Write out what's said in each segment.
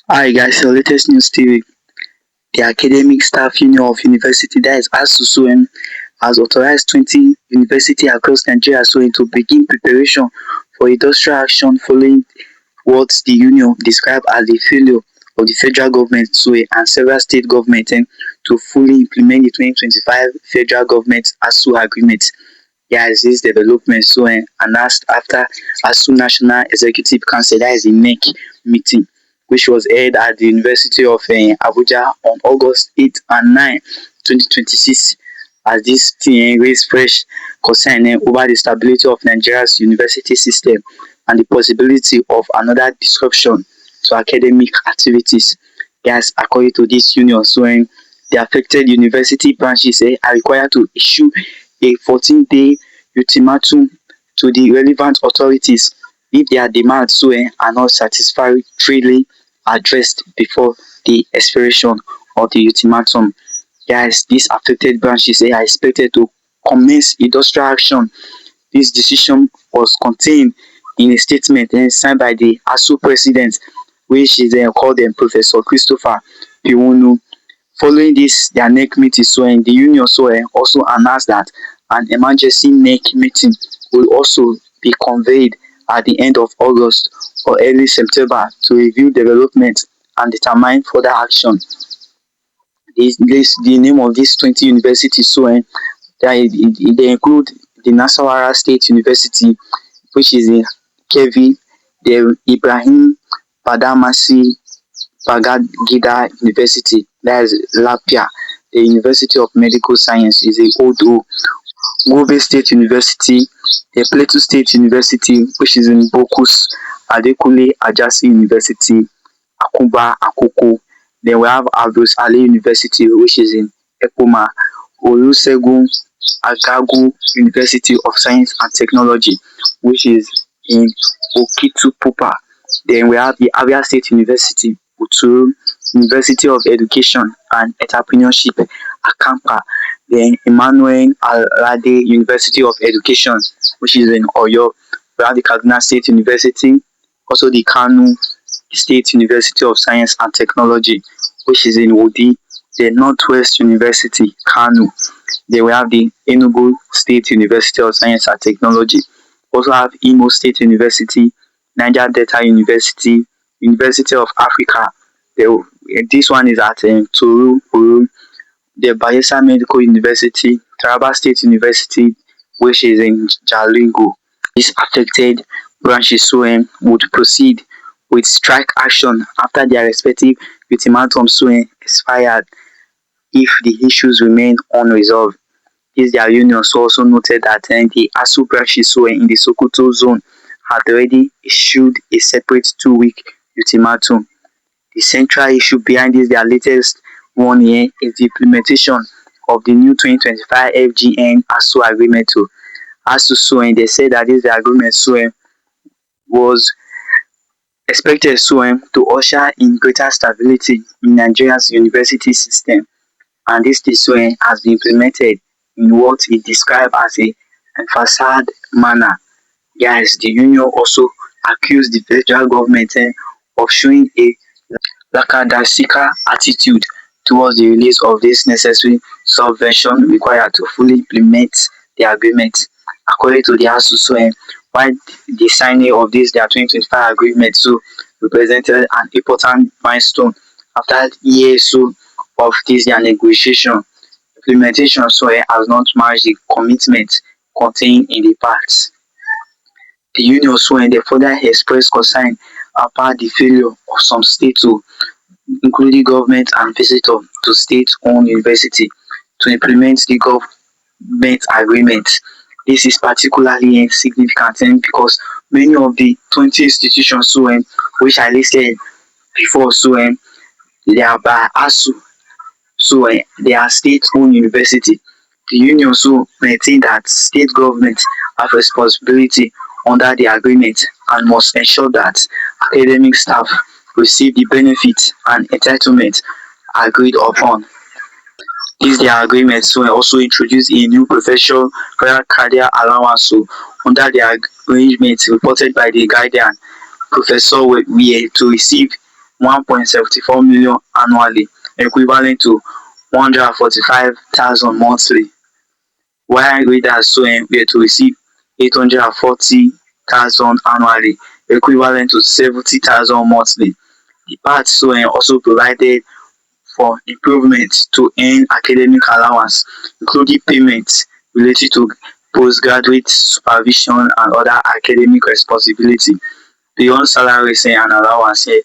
Hi guys, your latest news TV. The Academic Staff Union of University, that is Asuu, has authorized 20 universities across Nigeria to begin preparation for industrial action following what the union described as the failure of the federal government and several state governments to fully implement the 2025 federal government Asuu agreement. Yes, this development announced after Asuu National Executive Council, that is the NEC meeting, which was held at the University of Abuja on August 8 and 9, 2026. As this thing raised fresh concern over the stability of Nigeria's university system and the possibility of another disruption to academic activities. Yes, according to this union, the affected university branches are required to issue a 14-day ultimatum to the relevant authorities if their demands are not satisfactorily addressed before the expiration of the ultimatum. Guys, these affected branches are expected to commence industrial action. This decision was contained in a statement signed by the ASU president, which is called Professor Christopher Piwunu. Following this their NEC meeting, the union also announced that an emergency NEC meeting will also be convened at the end of August or early September to review development and determine further action. The name of these 20 universities they include the Nasarawa State University, which is in Kebbi, the Ibrahim Badamasi Babangida University, that is Lapia. The University of Medical Science is in Odo. Gobe State University, the Plateau State University, which is in Bokus, Adekunle Ajasi University, Akuba Akoko. Then we have Abdus Ali University, which is in Ekoma, Olusegun Agagu University of Science and Technology, which is in Okitupupa. Then we have the Abia State University, Uturu, University of Education and Entrepreneurship, Akampa. Then Emmanuel Alade University of Education, which is in Oyo. We have the Kaduna State University, also the Kanu State University of Science and Technology, which is in Wudi, the Northwest University, Kanu. Then we have the Enugu State University of Science and Technology. Also have Imo State University, Niger Delta University, University of Africa. This one is at Turu, Uru. The Bayelsa Medical University, Taraba State University, which is in Jalingo. These affected branches would proceed with strike action after their respective ultimatums expired if the issues remain unresolved. This their union also noted that the ASU branches in the Sokoto zone had already issued a separate 2-week ultimatum. The central issue behind this their latest one year is the implementation of the new 2025 FGN ASU agreement. ASU they said that this agreement was expected to usher in greater stability in Nigeria's university system, and this has been implemented in what it described as a facade manner. Yes, the union also accused the federal government of showing a lackadaisical attitude towards the release of this necessary subvention required to fully implement the agreement. According to the ASU, while the signing of this their 2025 agreement represented an important milestone after years of this their negotiation, implementation has not matched the commitment contained in the pact. The union they further expressed concern about the failure of some states including government and visitor to state-owned university to implement the government agreement. This is particularly significant because many of the 20 institutions which I listed before they are by ASU, they are state-owned university. The union maintain that state government have responsibility under the agreement and must ensure that academic staff receive the benefits and entitlement agreed upon. This their agreement also introduce a new professional career allowance under the arrangement reported by the Guardian. Professor were to receive 1.74 million annually, equivalent to 145,000 monthly, while readers were to receive 840,000 annually, equivalent to 70,000 monthly. The part also provided for improvements to earn academic allowance, including payments related to postgraduate supervision and other academic responsibility. Beyond salaries and allowance, the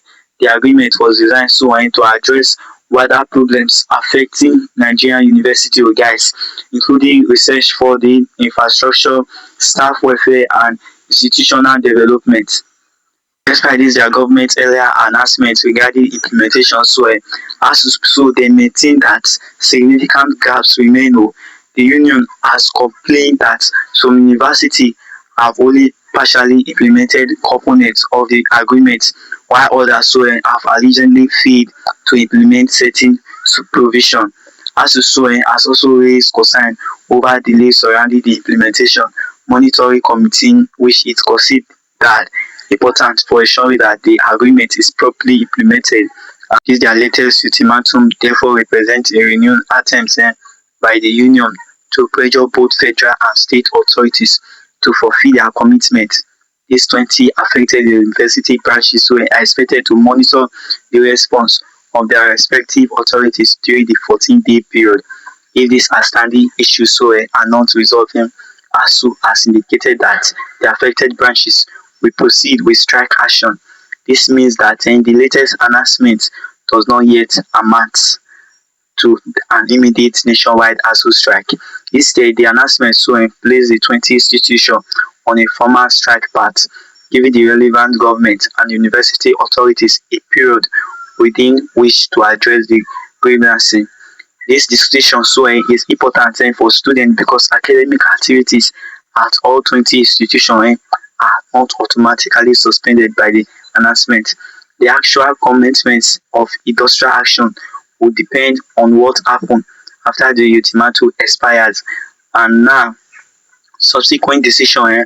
agreement was designed to address wider problems affecting Nigerian university guys, including research funding, infrastructure, staff welfare, and institutional development. Despite this their government earlier announcements regarding implementation so they maintain that significant gaps remain. The union has complained that some universities have only partially implemented components of the agreement, while others have allegedly failed to implement certain provision. Asuu has also raised concern over delays surrounding the implementation monitoring committee, which it considered important for ensuring that the agreement is properly implemented. This their latest ultimatum therefore represents a renewed attempt by the union to pressure both federal and state authorities to fulfill their commitment. These 20 affected university branches were expected to monitor the response of their respective authorities during the 14-day period. If these outstanding issues are not resolved, Asuu has indicated that the affected branches will proceed with strike action. This means that the latest announcement does not yet amount to an immediate nationwide Asuu strike. Instead, the announcement placed the 20 institutions on a formal strike path, giving the relevant government and university authorities a period within which to address the grievances. This distinction is important for students because academic activities at all 20 institutions are not automatically suspended by the announcement. The actual commencement of industrial action will depend on what happens after the ultimatum expires and now subsequent decision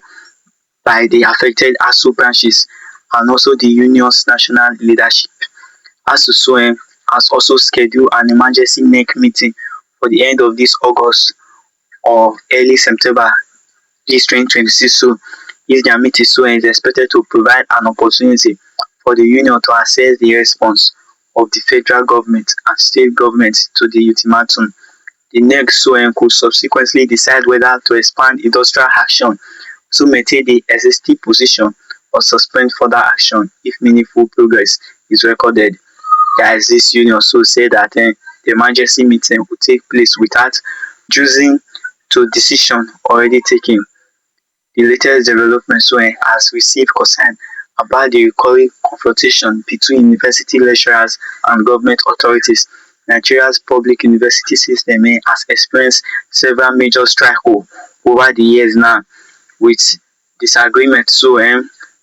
by the affected Asuu branches and also the union's national leadership. Asuu has also scheduled an emergency NEC meeting for the end of this August or early September this 2026. So this their meeting is expected to provide an opportunity for the union to assess the response of the federal government and state government to the ultimatum. The next could subsequently decide whether to expand industrial action to maintain the existing position or suspend further action if meaningful progress is recorded. Guys, this union said that the emergency meeting will take place without choosing to decision already taken. The latest development has received concern about the recurring confrontation between university lecturers and government authorities. Nigeria's public university system has experienced several major strikes over the years now, with disagreements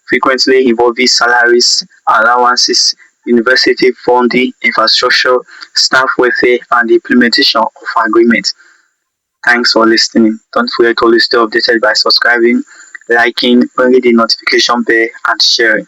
frequently involving salaries, allowances, university funding, infrastructure, staff welfare, and the implementation of agreements. Thanks for listening. Don't forget to always stay updated by subscribing, liking, ringing the notification bell, and sharing.